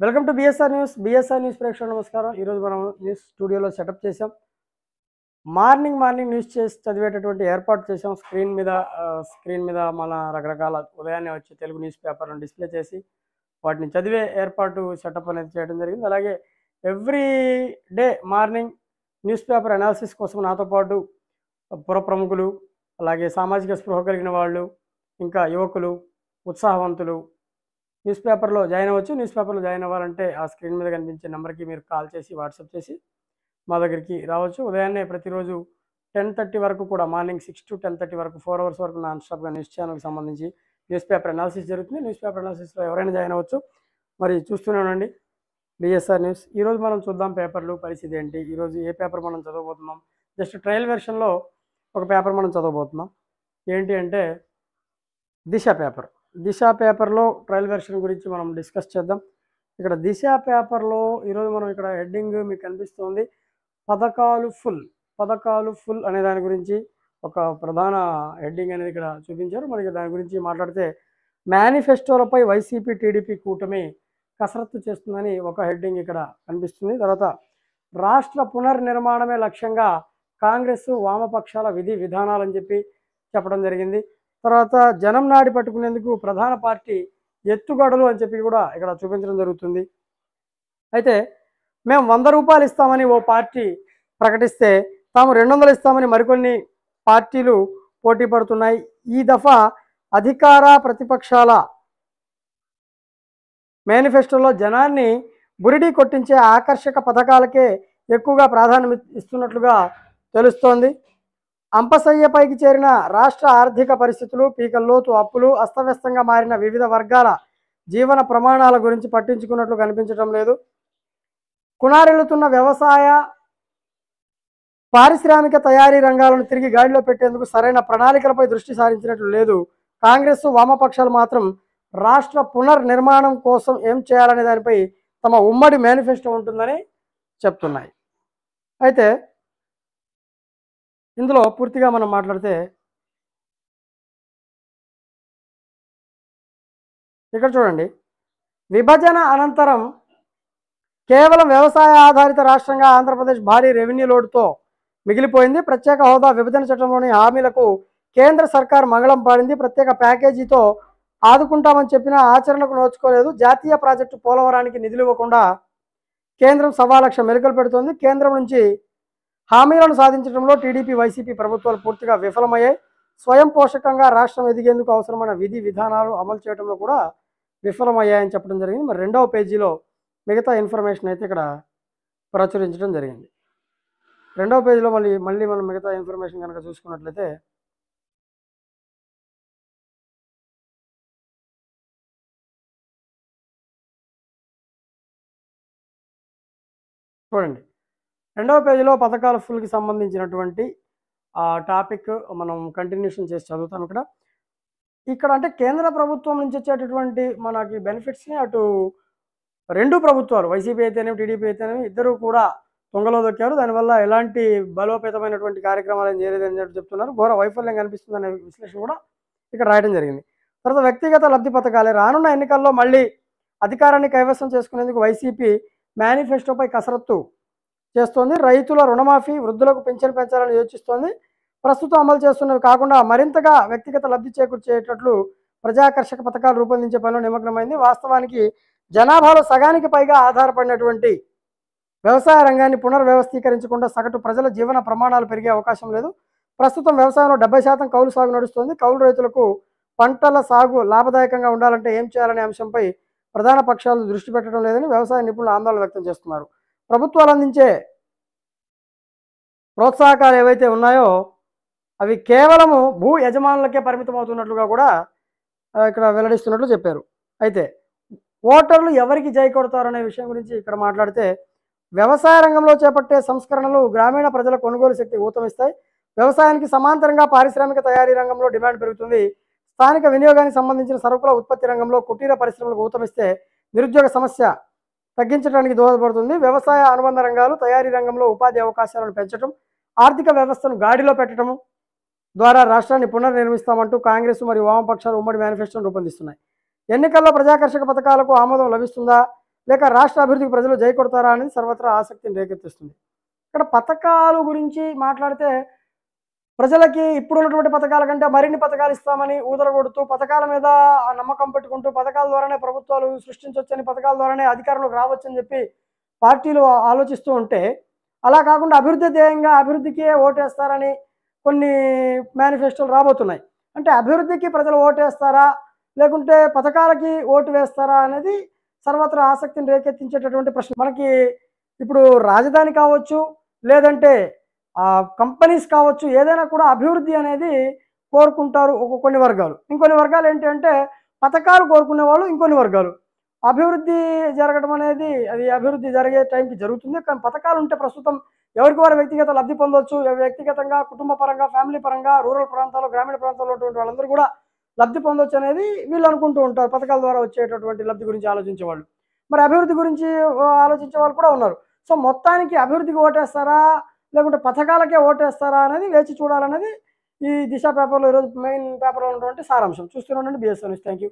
Welcome to BSR news. BSR news ప్రేక్షకులకు నమస్కారం. ఈరోజు మనం న్యూస్ స్టూడియోలో సెటప్ చేసాం. మార్నింగ్ న్యూస్ చేసి చదివేటటువంటి ఏర్పాటు చేసాం. స్క్రీన్ మీద మన రకరకాల ఉదయాన్నే వచ్చే తెలుగు న్యూస్ పేపర్లను డిస్ప్లే చేసి వాటిని చదివే ఏర్పాటు సెటప్ అనేది చేయడం జరిగింది. అలాగే every day morning news paper analysis కోసం నాతో పాటు పుర ప్రముఖులు, అలాగే సామాజిక స్పృహ కలిగిన వాళ్ళు, ఇంకా యువకులు, ఉత్సాహవంతులు న్యూస్ పేపర్లో జాయిన్ అవ్వచ్చు. న్యూస్ పేపర్లో జాయిన్ అవ్వాలంటే ఆ స్క్రీన్ మీద కనిపించే నెంబర్కి మీరు కాల్ చేసి వాట్సాప్ చేసి మా దగ్గరికి రావచ్చు. ఉదయాన్నే ప్రతిరోజు 10:30 వరకు కూడా, మార్నింగ్ 6 to 10:30 వరకు 4 hours వరకు నాన్ స్టాప్గా న్యూస్ ఛానల్కి సంబంధించి న్యూస్ పేపర్ అనాలిసిస్ జరుగుతుంది. న్యూస్ పేపర్ అనాలిసిస్లో ఎవరైనా జాయిన్ అవ్వచ్చు. మరి చూస్తూనే ఉండండి బిఎస్ఆర్ న్యూస్. ఈరోజు మనం చూద్దాం పేపర్లు పరిస్థితి ఏంటి, ఈరోజు ఏ పేపర్ మనం చదవబోతున్నాం. జస్ట్ ట్రయల్ వెర్షన్లో ఒక పేపర్ మనం చదవబోతున్నాం. ఏంటి అంటే దిశ పేపర్లో ట్రయల్ వెర్షన్ గురించి మనం డిస్కస్ చేద్దాం. ఇక్కడ దిశ పేపర్లో ఈరోజు మనం ఇక్కడ హెడ్డింగ్ మీకు కనిపిస్తుంది, పథకాలు ఫుల్ అనే దాని గురించి ఒక ప్రధాన హెడ్డింగ్ అనేది ఇక్కడ చూపించారు. మనకి దాని గురించి మాట్లాడితే మేనిఫెస్టోలపై వైసీపీ టీడీపీ కూటమి కసరత్తు చేస్తుందని ఒక హెడ్డింగ్ ఇక్కడ కనిపిస్తుంది. తర్వాత రాష్ట్ర పునర్నిర్మాణమే లక్ష్యంగా కాంగ్రెస్ వామపక్షాల విధి విధానాలని చెప్పి చెప్పడం జరిగింది. తర్వాత జనం నాడి పట్టుకునేందుకు ప్రధాన పార్టీ ఎత్తుగడలు అని చెప్పి కూడా ఇక్కడ చూపించడం జరుగుతుంది. అయితే మేము 100 రూపాయలు ఇస్తామని ఓ పార్టీ ప్రకటిస్తే తాము 200 ఇస్తామని మరికొన్ని పార్టీలు పోటీ పడుతున్నాయి. ఈ దఫా అధికార ప్రతిపక్షాల మేనిఫెస్టోలో జనాన్ని బురిడి కొట్టించే ఆకర్షక పథకాలకే ఎక్కువగా ప్రాధాన్యం ఇస్తున్నట్లుగా తెలుస్తోంది. అంపశయ్యపైకి చేరిన రాష్ట్ర ఆర్థిక పరిస్థితులు, పీకల్లోతు అప్పులు, అస్తవ్యస్తంగా మారిన వివిధ వర్గాల జీవన ప్రమాణాల గురించి పట్టించుకున్నట్లు కనిపించడం లేదు. కునారెల్లుతున్న వ్యవసాయ, పారిశ్రామిక తయారీ రంగాలను తిరిగి గాడిలో పెట్టేందుకు సరైన ప్రణాళికలపై దృష్టి సారించినట్లు లేదు. కాంగ్రెస్ వామపక్షాలు మాత్రం రాష్ట్ర పునర్నిర్మాణం కోసం ఏం చేయాలనే దానిపై తమ ఉమ్మడి మేనిఫెస్టో ఉంటుందని చెప్తున్నాయి. అయితే ఇందులో పూర్తిగా మనం మాట్లాడితే ఇక్కడ చూడండి, విభజన అనంతరం కేవలం వ్యవసాయ ఆధారిత రాష్ట్రంగా ఆంధ్రప్రదేశ్ భారీ రెవెన్యూ లోటుతో మిగిలిపోయింది. ప్రత్యేక హోదా, విభజన చట్టంలోని హామీలకు కేంద్ర సర్కార్ మంగళం పాడింది. ప్రత్యేక ప్యాకేజీతో ఆదుకుంటామని చెప్పినా ఆచరణకు నోచుకోలేదు. జాతీయ ప్రాజెక్టు పోలవరానికి నిధులు ఇవ్వకుండా కేంద్రం 1.25 మెలికలు పెడుతోంది. కేంద్రం నుంచి హామీలను సాధించడంలో టీడీపీ, వైసీపీ ప్రభుత్వాలు పూర్తిగా విఫలమయ్యాయి. స్వయం పోషకంగా రాష్ట్రం ఎదిగేందుకు అవసరమైన విధి విధానాలు అమలు చేయడంలో కూడా విఫలమయ్యాయని చెప్పడం జరిగింది. మరి 2వ పేజీలో మిగతా ఇన్ఫర్మేషన్ అయితే ఇక్కడ ప్రచురించడం జరిగింది. 2వ పేజీలో మళ్ళీ మనం మిగతా ఇన్ఫర్మేషన్ కనుక చూసుకున్నట్లయితే చూడండి, 2వ పేజీలో పథకాల ఫుల్కి సంబంధించినటువంటి టాపిక్ మనం కంటిన్యూషన్ చేసి చదువుతాం. ఇక్కడ అంటే కేంద్ర ప్రభుత్వం నుంచి వచ్చేటటువంటి మనకి బెనిఫిట్స్ని అటు రెండు ప్రభుత్వాలు, వైసీపీ అయితేనేమి టీడీపీ అయితేనేమి, ఇద్దరు కూడా తొంగలో దొక్కారు. దానివల్ల ఎలాంటి బలోపేతమైనటువంటి కార్యక్రమాలు ఏం చేయలేదని చెప్పి చెప్తున్నారు. ఘోర వైఫల్యం కనిపిస్తుందనే విశ్లేషణ కూడా ఇక్కడ రాయడం జరిగింది. తర్వాత వ్యక్తిగత లబ్ధి పథకాలే, రానున్న ఎన్నికల్లో మళ్ళీ అధికారాన్ని కైవసం చేసుకునేందుకు వైసీపీ మేనిఫెస్టోపై కసరత్తు చేస్తోంది. రైతుల రుణమాఫీ, వృద్ధులకు పెన్షన్ పెంచాలని యోచిస్తోంది. ప్రస్తుతం అమలు చేస్తున్నవి కాకుండా మరింతగా వ్యక్తిగత లబ్ధి చేకూర్చేటట్లు ప్రజాకర్షక పథకాలు రూపొందించే పనిలో నిమగ్నమైంది. వాస్తవానికి జనాభాలో సగానికి పైగా ఆధారపడినటువంటి వ్యవసాయ రంగాన్ని పునర్వ్యవస్థీకరించకుండా సగటు ప్రజల జీవన ప్రమాణాలు పెరిగే అవకాశం లేదు. ప్రస్తుతం వ్యవసాయంలో 70% కౌలు సాగు నడుస్తుంది. కౌలు రైతులకు పంటల సాగు లాభదాయకంగా ఉండాలంటే ఏం చేయాలనే అంశంపై ప్రధాన పక్షాలు దృష్టి పెట్టడం లేదని వ్యవసాయ నిపుణులు ఆందోళన వ్యక్తం చేస్తున్నారు. ప్రభుత్వాలు అందించే ప్రోత్సాహకాలు ఏవైతే ఉన్నాయో అవి కేవలము భూ యజమానులకే పరిమితం అవుతున్నట్లుగా కూడా ఇక్కడ వెల్లడిస్తున్నట్లు చెప్పారు. అయితే ఓటర్లు ఎవరికి జై కొడతారనే విషయం గురించి ఇక్కడ మాట్లాడితే, వ్యవసాయ రంగంలో చేపట్టే సంస్కరణలు గ్రామీణ ప్రజల కొనుగోలు శక్తి ఊతమిస్తాయి. వ్యవసాయానికి సమాంతరంగా పారిశ్రామిక తయారీ రంగంలో డిమాండ్ పెరుగుతుంది. స్థానిక వినియోగానికి సంబంధించిన సరుకుల ఉత్పత్తి రంగంలో కుటీర పరిశ్రమలకు ఊతమిస్తే నిరుద్యోగ సమస్య తగ్గించడానికి దోహదపడుతుంది. వ్యవసాయ అనుబంధ రంగాలు, తయారీ రంగంలో ఉపాధి అవకాశాలను పెంచడం, ఆర్థిక వ్యవస్థను గాడిలో పెట్టడం ద్వారా రాష్ట్రాన్ని పునర్నిర్మిస్తామంటూ కాంగ్రెస్ మరియు వామపక్షాలు ఉమ్మడి మేనిఫెస్టోను రూపొందిస్తున్నాయి. ఎన్నికల్లో ప్రజాకర్షక పథకాలకు ఆమోదం లభిస్తుందా, లేక రాష్ట్ర అభివృద్ధికి ప్రజలు జై కొడతారా అనేది సర్వత్రా ఆసక్తిని రేకెత్తిస్తుంది. ఇక్కడ పథకాలు గురించి మాట్లాడితే ప్రజలకి ఇప్పుడున్నటువంటి పథకాల కంటే మరిన్ని పథకాలు ఇస్తామని ఊదరగొడుతూ, పథకాల మీద ఆ నమ్మకం పెట్టుకుంటూ, పథకాల ద్వారానే ప్రభుత్వాలు సృష్టించొచ్చని, పథకాల ద్వారానే అధికారంలోకి రావచ్చని చెప్పి పార్టీలు ఆలోచిస్తూ ఉంటే, అలా కాకుండా అభివృద్ధి ధ్యేయంగా అభివృద్ధికే ఓటేస్తారని కొన్ని మేనిఫెస్టోలు రాబోతున్నాయి. అంటే అభివృద్ధికి ప్రజలు ఓటేస్తారా? లేకుంటే పథకాలకి ఓటు వేస్తారా? అనేది సర్వత్రా ఆసక్తిని రేకెత్తించేటటువంటి ప్రశ్న. మనకి ఇప్పుడు రాజధాని కావచ్చు, లేదంటే కంపెనీస్ కావచ్చు, ఏదైనా కూడా అభివృద్ధి అనేది కోరుకుంటారు కొన్ని వర్గాలు. ఇంకొన్ని వర్గాలు ఏంటి అంటే పథకాలు కోరుకునే వాళ్ళు ఇంకొన్ని వర్గాలు. అభివృద్ధి జరగడం అనేది అది అభివృద్ధి జరిగే టైంకి జరుగుతుంది. కానీ పథకాలు ఉంటే ప్రస్తుతం ఎవరికి వారు వ్యక్తిగత లబ్ధి పొందొచ్చు. వ్యక్తిగతంగా, కుటుంబ పరంగా, ఫ్యామిలీ పరంగా, రూరల్ ప్రాంతాల్లో, గ్రామీణ ప్రాంతాల్లో ఉన్నటువంటి వాళ్ళందరూ కూడా లబ్ధి పొందొచ్చు అనేది వీళ్ళు అనుకుంటూ ఉంటారు. పథకాల ద్వారా వచ్చేటటువంటి లబ్ధి గురించి ఆలోచించేవాళ్ళు. మరి అభివృద్ధి గురించి ఆలోచించే వాళ్ళు కూడా ఉన్నారు. సో మొత్తానికి అభివృద్ధికి ఓటేస్తారా? లేకుంటే పథకాలకే ఓటేస్తారా? అనేది వేచి చూడాలనేది ఈ దిశ పేపర్‌లో ఈరోజు మెయిన్ పేపర్‌లో ఉన్నటువంటి సారాంశం. చూస్తూనే ఉండండి బిఎస్‌ఎన్ న్యూస్. Thank you.